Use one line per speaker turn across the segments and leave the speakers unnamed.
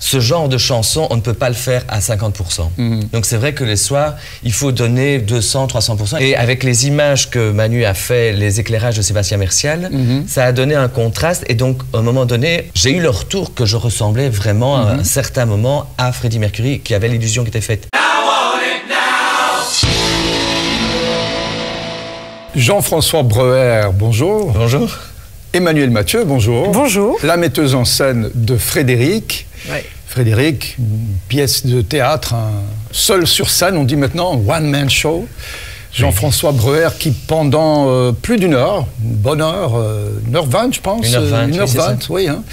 ce genre de chanson, on ne peut pas le faire à 50%. Donc c'est vrai que les soirs, il faut donner 200, 300%. Et avec les images que Manu a fait, les éclairages de Sébastien Mercial, ça a donné un contraste. Et donc, à un moment donné, j'ai eu le retour que je ressemblais vraiment à un certain moment à Freddie Mercury, qui avait l'illusion qui était faite.
Jean-François Breuer, bonjour.
Bonjour.
Emmanuel Mathieu, bonjour.
Bonjour.
La metteuse en scène de Frédéric.
Ouais.
Frédéric, une pièce de théâtre, seul sur scène, on dit maintenant one-man show. Jean-François Breuer qui, pendant plus d'une heure, une bonne heure, 1h20 je pense, 1h20, oui, hein,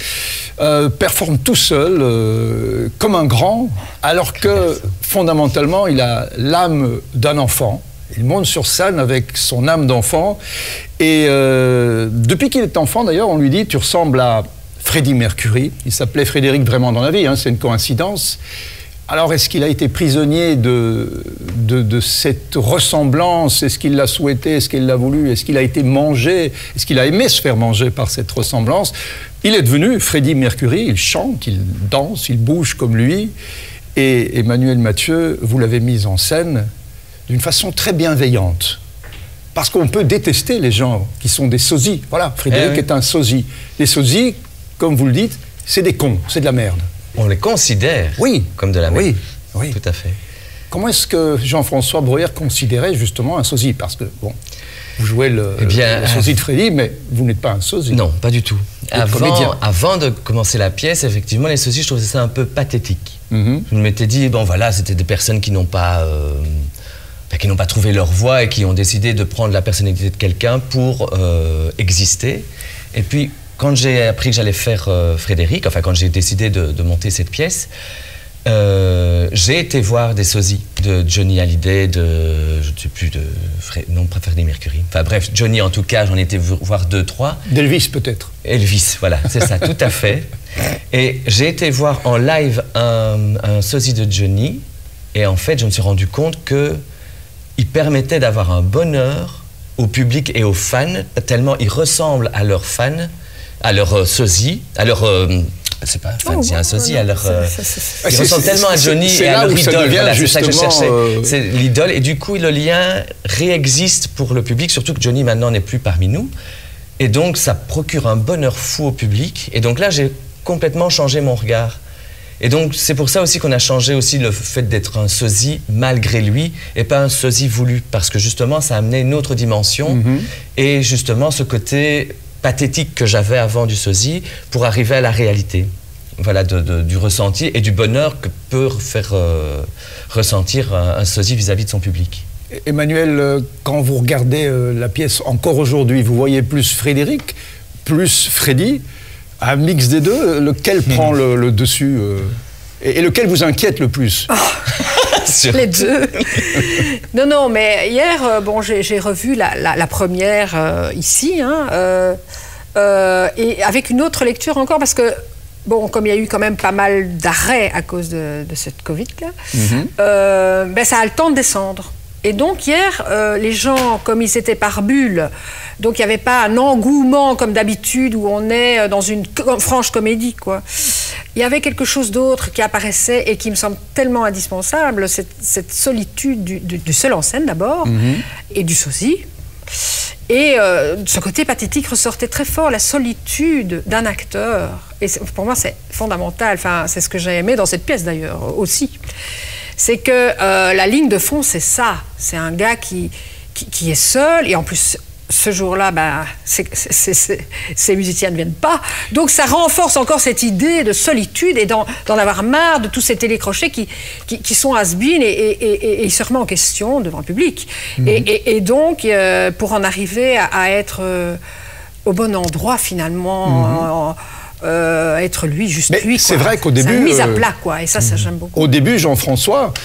performe tout seul, comme un grand, alors que fondamentalement il a l'âme d'un enfant. Il monte sur scène avec son âme d'enfant et depuis qu'il est enfant d'ailleurs, on lui dit « tu ressembles à Freddie Mercury ». Il s'appelait Frédéric vraiment dans la vie, hein, c'est une coïncidence. Alors est-ce qu'il a été prisonnier de cette ressemblance? Est-ce qu'il l'a souhaité? Est-ce qu'il l'a voulu? Est-ce qu'il a été mangé? Est-ce qu'il a aimé se faire manger par cette ressemblance? Il est devenu Freddie Mercury, il chante, il danse, il bouge comme lui. Et Emmanuel Mathieu, vous l'avez mise en scène d'une façon très bienveillante. Parce qu'on peut détester les gens qui sont des sosies. Voilà, Frédéric est un sosie. Les sosies, comme vous le dites, c'est des cons, c'est de la merde.
On les considère comme de la merde.
Oui,
tout à fait.
Comment est-ce que Jean-François Breuer considérait justement un sosie? Parce que, bon, vous jouez le sosie de Freddy, mais vous n'êtes pas un sosie.
Non, pas du tout. Avant de commencer la pièce, effectivement, les sosies, je trouvais ça un peu pathétique. Je m'étais dit, bon voilà, c'était des personnes qui n'ont pas trouvé leur voie et qui ont décidé de prendre la personnalité de quelqu'un pour exister. Et puis, quand j'ai appris que j'allais faire Frédéric, enfin quand j'ai décidé de monter cette pièce, j'ai été voir des sosies de Johnny Hallyday, je ne sais plus, non pas Freddie Mercury. Enfin bref, Johnny en tout cas, j'en ai été voir 2, 3.
D'Elvis peut-être.
Elvis, voilà, c'est ça, tout à fait. Et j'ai été voir en live un sosie de Johnny, et en fait je me suis rendu compte qu'il permettait d'avoir un bonheur au public et aux fans, tellement ils ressemblent à leurs fans, à leur sosie, à leur... c'est pas fan, c'est un sosie, à leur... ils ressemblent tellement à Johnny et à leur idole, voilà, c'est ça que je cherchais. C'est l'idole, et du coup, le lien réexiste pour le public, surtout que Johnny, maintenant, n'est plus parmi nous. Et donc, ça procure un bonheur fou au public. Et donc là, j'ai complètement changé mon regard. Et donc, c'est pour ça aussi qu'on a changé aussi le fait d'être un sosie malgré lui, et pas un sosie voulu, parce que justement, ça amenait une autre dimension, et justement, ce côté pathétique que j'avais avant du sosie pour arriver à la réalité, voilà, du ressenti et du bonheur que peut faire ressentir un sosie vis-à-vis de son public.
Emmanuel, quand vous regardez la pièce encore aujourd'hui, vous voyez plus Frédéric, plus Freddy, un mix des deux, lequel prend le dessus et lequel vous inquiète le plus?
Les deux. Non, mais hier, bon, j'ai revu la première ici, hein, et avec une autre lecture encore, parce que, bon, comme il y a eu quand même pas mal d'arrêts à cause de cette Covid-là, ben, ça a le temps de descendre. Et donc hier, les gens, comme ils étaient par bulles, donc il n'y avait pas un engouement comme d'habitude où on est dans une franche comédie, quoi. Il y avait quelque chose d'autre qui apparaissait et qui me semble tellement indispensable, cette solitude du seul en scène d'abord, et du sosie. Et ce côté pathétique ressortait très fort, la solitude d'un acteur. Et pour moi, c'est fondamental, enfin, c'est ce que j'ai aimé dans cette pièce d'ailleurs aussi. C'est que la ligne de fond, c'est ça. C'est un gars qui est seul, et en plus, ce jour-là, bah, ces musiciens ne viennent pas. Donc ça renforce encore cette idée de solitude et d'en avoir marre de tous ces télécrochets qui sont has-been et il se remet en question devant le public. Et donc, pour en arriver à être au bon endroit, finalement... être lui, juste lui.
C'est vrai qu'au début...
C'est une mise à plat, quoi, et ça j'aime beaucoup.
Au début, Jean-François,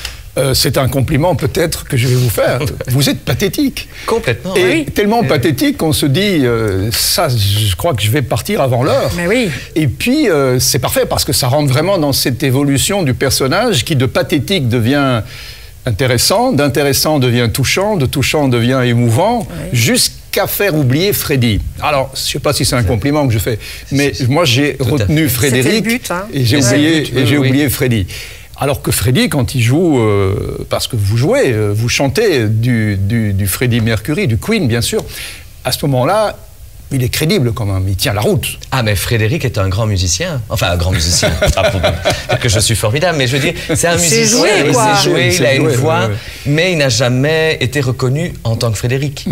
c'est un compliment peut-être que je vais vous faire. Vous êtes pathétique.
Complètement,
et tellement pathétique qu'on se dit, ça, je crois que je vais partir avant l'heure.
Mais oui.
Et puis, c'est parfait, parce que ça rentre vraiment dans cette évolution du personnage qui, de pathétique, devient intéressant, d'intéressant devient touchant, de touchant devient émouvant, jusqu'à qu'à faire oublier Freddy. Alors, je ne sais pas si c'est un compliment que je fais, mais moi j'ai retenu Frédéric
but, hein.
et j'ai oublié Freddy. Alors que Freddy, quand il joue, parce que vous jouez, vous chantez du Freddie Mercury, du Queen bien sûr, à ce moment-là, il est crédible quand même, il tient la route.
Ah, mais Frédéric est un grand musicien. Enfin, un grand musicien. Pas que je suis formidable, mais je veux dire, c'est un musicien. Il sait jouer, il a une voix, mais il n'a jamais été reconnu en tant que Frédéric.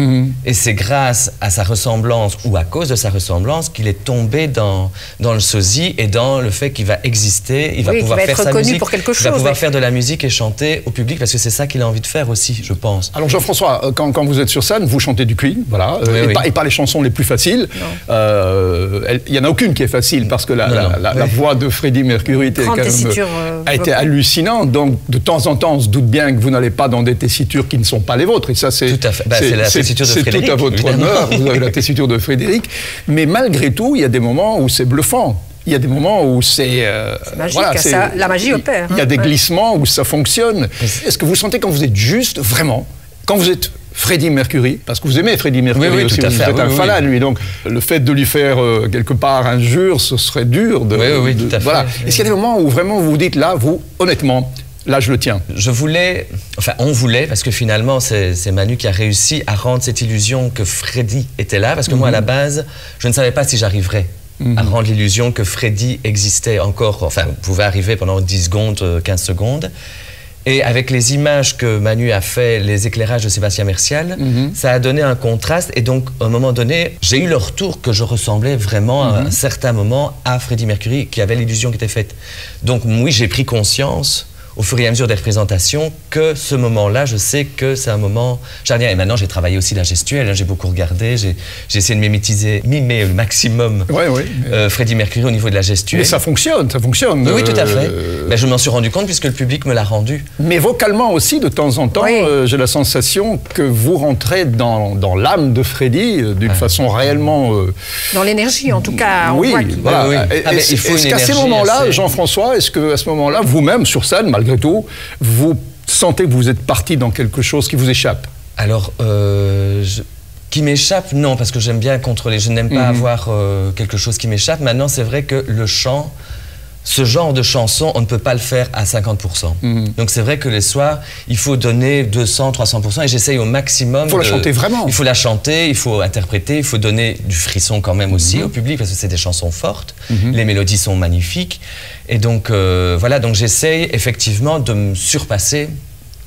Et c'est grâce à sa ressemblance, ou à cause de sa ressemblance, qu'il est tombé dans le sosie et dans le fait qu'il va exister, il va pouvoir faire sa musique,
pour quelque chose,
il va pouvoir faire de la musique et chanter au public, parce que c'est ça qu'il a envy de faire aussi, je pense.
Alors Jean-François, quand vous êtes sur scène, vous chantez du Queen, voilà, et pas les chansons les plus faciles. Il n'y en a aucune qui est facile parce que la voix de Freddie Mercury a été hallucinante. Donc, de temps en temps, on se doute bien que vous n'allez pas dans des tessitures qui ne sont pas les vôtres. Et ça, c'est
tout à fait. C'est la tessiture de Frédéric.
C'est tout à votre honneur. Vous avez la tessiture de Frédéric. Mais malgré tout, il y a des moments où c'est bluffant. Il y a des moments où c'est...
magique, voilà, la magie opère.
Il y a des glissements où ça fonctionne. Est-ce que vous sentez quand vous êtes juste, vraiment, quand vous êtes Freddie Mercury, parce que vous aimez Freddie Mercury aussi, vous êtes un fan de lui, donc le fait de lui faire quelque part injure, ce serait dur de...
Oui, tout à fait.
Voilà. Est-ce qu'il y a des moments où vraiment vous vous dites, là, vous, honnêtement, là je le tiens?
On voulait, parce que finalement c'est Manu qui a réussi à rendre cette illusion que Freddie était là, parce que moi à la base, je ne savais pas si j'arriverais à rendre l'illusion que Freddie existait encore, enfin, pouvait arriver pendant 10 secondes, 15 secondes. Et avec les images que Manu a fait, les éclairages de Sébastien Mercial, ça a donné un contraste. Et donc, à un moment donné, j'ai eu le retour que je ressemblais vraiment à un certain moment à Freddie Mercury, qui avait l'illusion qui était faite. Donc, oui, j'ai pris conscience au fur et à mesure des représentations que ce moment-là, je sais que c'est un moment charnière. Et maintenant, j'ai travaillé aussi la gestuelle, hein, j'ai beaucoup regardé, j'ai essayé de mimer le maximum Freddie Mercury au niveau de la gestuelle.
Mais ça fonctionne.
Oui, tout à fait. Mais je m'en suis rendu compte puisque le public me l'a rendu.
Mais vocalement aussi, de temps en temps, j'ai la sensation que vous rentrez dans l'âme de Freddie d'une façon réellement...
Dans l'énergie, en tout cas.
Oui, voilà. Est-ce qu'à ces moments-là, Jean-François, est-ce qu'à ce moment-là, vous-même, sur scène, malgré tout, vous sentez que vous êtes parti dans quelque chose qui vous échappe?
Alors, qui m'échappe, non, parce que j'aime bien contrôler. Je n'aime pas avoir quelque chose qui m'échappe. Maintenant, c'est vrai que le chant, ce genre de chanson, on ne peut pas le faire à 50%. Donc c'est vrai que les soirs, il faut donner 200, 300%, et j'essaye au maximum.
Il faut la chanter vraiment.
Il faut la chanter, il faut interpréter, il faut donner du frisson quand même aussi au public, parce que c'est des chansons fortes. Les mélodies sont magnifiques. Et donc, voilà, donc j'essaye effectivement de me surpasser.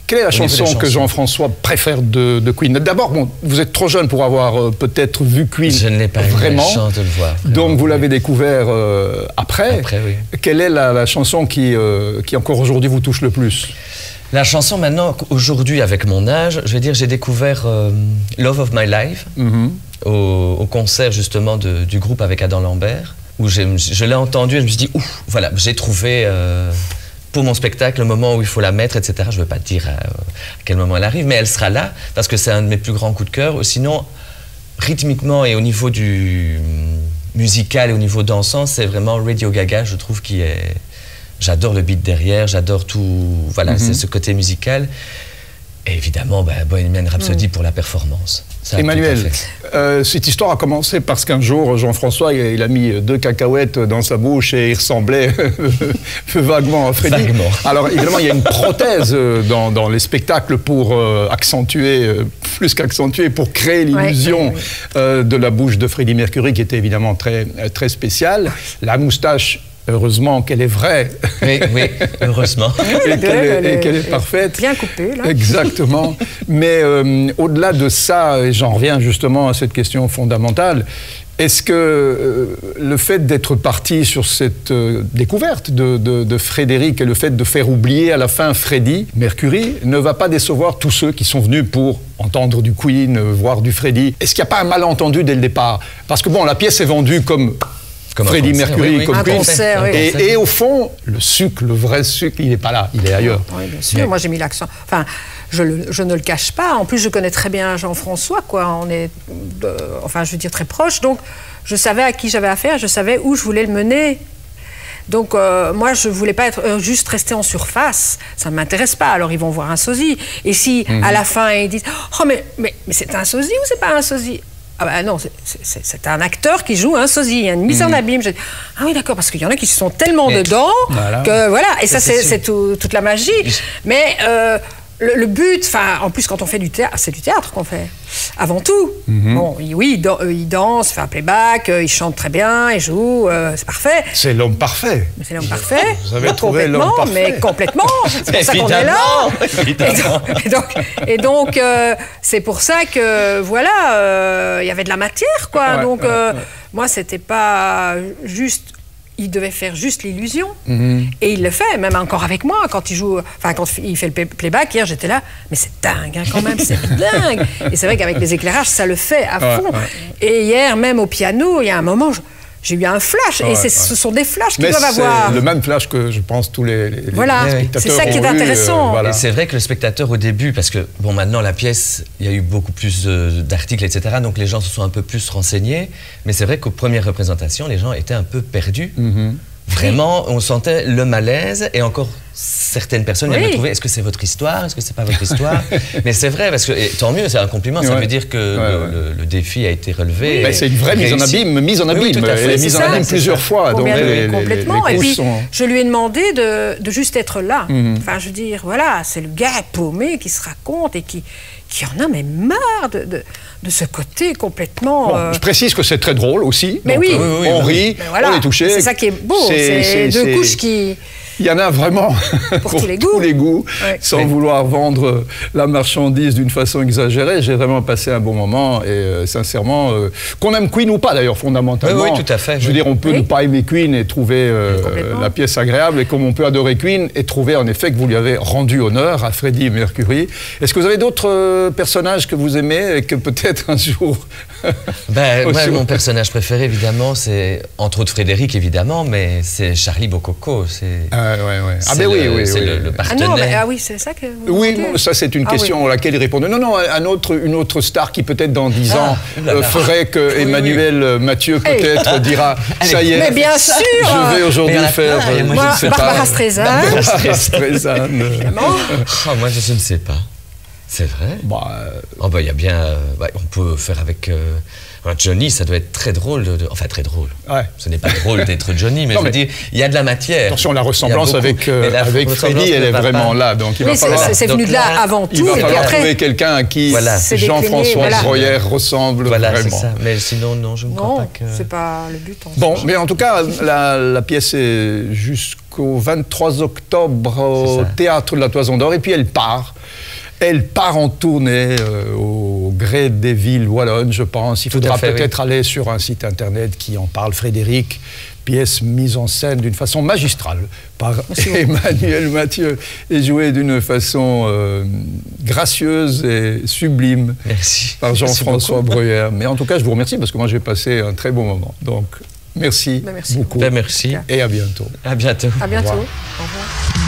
Quelle est la chanson que Jean-François préfère de Queen? D'abord, bon, vous êtes trop jeune pour avoir peut-être vu Queen.
Je ne l'ai pas
vraiment.
eu la chance de le voir.
Donc vous l'avez découvert après.
Après, oui.
Quelle est la chanson qui encore aujourd'hui vous touche le plus?
La chanson maintenant, aujourd'hui avec mon âge, je vais dire, j'ai découvert Love of My Life au concert justement du groupe avec Adam Lambert, où je l'ai entendu et je me suis dit, ouf, voilà, j'ai trouvé... pour mon spectacle, le moment où il faut la mettre, etc. Je ne veux pas dire à quel moment elle arrive, mais elle sera là, parce que c'est un de mes plus grands coups de cœur. Sinon, rythmiquement et au niveau du musical et au niveau dansant, c'est vraiment Radio Gaga, je trouve, qui est... J'adore le beat derrière, j'adore tout... Voilà, c'est ce côté musical. Et évidemment, Bohemian Rhapsody pour la performance. Ça,
Emmanuel, cette histoire a commencé parce qu'un jour, Jean-François, il a mis 2 cacahuètes dans sa bouche et il ressemblait vaguement à Freddie.
Vaguement.
Alors évidemment, il y a une prothèse dans les spectacles pour accentuer, plus qu'accentuer, pour créer l'illusion de la bouche de Freddie Mercury, qui était évidemment très, très spéciale. La moustache... Heureusement qu'elle est vraie.
Oui, heureusement.
Et qu'elle est parfaite.
Bien coupée, là.
Exactement. Mais au-delà de ça, et j'en reviens justement à cette question fondamentale, est-ce que le fait d'être parti sur cette découverte de Frédéric et le fait de faire oublier à la fin Freddie Mercury ne va pas décevoir tous ceux qui sont venus pour entendre du Queen, voir du Freddie? Est-ce qu'il n'y a pas un malentendu dès le départ? Parce que bon, la pièce est vendue comme Freddie Mercury, comme Queen. Et au fond, le sucre, le vrai sucre, il n'est pas là, il est ailleurs.
Oui, bien sûr. Moi, j'ai mis l'accent. Enfin, je ne le cache pas. En plus, je connais très bien Jean-François, quoi. On est, enfin, je veux dire, très proches. Donc, je savais à qui j'avais affaire, je savais où je voulais le mener. Donc, moi, je ne voulais pas être juste rester en surface. Ça ne m'intéresse pas. Alors, ils vont voir un sosie. Et si, à la fin, ils disent « Oh, mais c'est un sosie ou c'est pas un sosie ?» ah ben non, c'est un acteur qui joue un sosie, il y a une mise en abîme. Ah oui, d'accord, parce qu'il y en a qui sont tellement dedans que voilà, et ça c'est toute la magie. Mais le but, en plus quand on fait du théâtre, c'est du théâtre qu'on fait, avant tout. Bon, oui, il danse, fait un playback, il chante très bien, il joue, c'est parfait.
C'est l'homme parfait.
C'est l'homme parfait.
Vous avez trouvé l'homme parfait.
Mais complètement, c'est pour ça qu'on est là. Et donc, c'est pour ça que, voilà, il y avait de la matière, quoi. Donc, moi, c'était pas juste... Il devait faire juste l'illusion. Et il le fait, même encore avec moi, quand il joue, quand il fait le playback. Hier, j'étais là, mais c'est dingue, hein, quand même, c'est dingue. Et c'est vrai qu'avec les éclairages, ça le fait à fond. Et hier, même au piano, il y a un moment, j'ai eu un flash. Et ce sont des flashs qu'ils doivent avoir.
C'est le même flash que je pense tous les spectateurs.
C'est ça qui est intéressant.
Voilà. Et c'est vrai que le spectateur au début, parce que bon, maintenant la pièce, il y a eu beaucoup plus d'articles, etc. Donc les gens se sont un peu plus renseignés. Mais c'est vrai qu'aux premières représentations, les gens étaient un peu perdus. Vraiment, on sentait le malaise, et encore certaines personnes viennent me trouver, est-ce que c'est votre histoire, est-ce que c'est pas votre histoire? Mais c'est vrai, parce que, et tant mieux, c'est un compliment, ça veut dire que le défi a été relevé.
Ben, c'est une vraie mise en abîme, elle est mise en abîme plusieurs fois. Donc
complètement. Et puis, je lui ai demandé de juste être là. Enfin, je veux dire, voilà, c'est le gars paumé qui se raconte et qui en a mais marre de ce côté complètement...
Bon, je précise que c'est très drôle aussi.
Mais
donc, on rit,
voilà,
on est touché.
C'est ça qui est beau, c'est deux couches qui...
Il y en a vraiment
pour tous les goûts.
Sans vouloir vendre la marchandise d'une façon exagérée. J'ai vraiment passé un bon moment et sincèrement, qu'on aime Queen ou pas d'ailleurs, fondamentalement.
Oui, tout à fait.
Je veux dire, on peut ne pas aimer Queen et trouver la pièce agréable, et comme on peut adorer Queen et trouver en effet que vous lui avez rendu honneur à Freddie Mercury. Est-ce que vous avez d'autres personnages que vous aimez et que peut-être un jour...
moi, mon personnage préféré, évidemment, c'est entre autres Frédéric, évidemment, mais c'est Charlie Bococco.
Ah ben oui.
C'est le partenaire.
Ah oui, c'est ça que vous
Oui, ça c'est une question à laquelle il répondait. Non, une autre star qui peut-être dans 10 ans ferait que Emmanuel Mathieu peut-être dira ça y est.
Mais bien sûr.
Je vais aujourd'hui faire.
Barbara Streisand.
Moi je ne sais pas. C'est vrai. Il y a bien. On peut faire avec. Johnny, ça doit être très drôle. Enfin, très drôle. Ce n'est pas drôle d'être Johnny, mais je veux dire, il y a de la matière.
Attention, la ressemblance avec Freddie, elle est vraiment là. Donc, il va falloir.
C'est venu de là avant tout.
Il va falloir trouver quelqu'un à qui Jean-François Breuer ressemble vraiment.
C'est ça. Mais sinon, non, je ne crois pas que.
C'est pas le but.
Bon, mais en tout cas, la pièce est jusqu'au 23 octobre au Théâtre de la Toison d'Or, et puis elle part. Elle part en tournée au gré des villes wallonnes, je pense. Il faudra peut-être aller sur un site internet qui en parle, Frédéric. Pièce mise en scène d'une façon magistrale par Emmanuel Mathieu et jouée d'une façon gracieuse et sublime par Jean-François Breuer. Mais en tout cas, je vous remercie parce que moi, j'ai passé un très bon moment. Donc, merci beaucoup.
Merci.
Et à bientôt.
À bientôt.
À bientôt. Au revoir.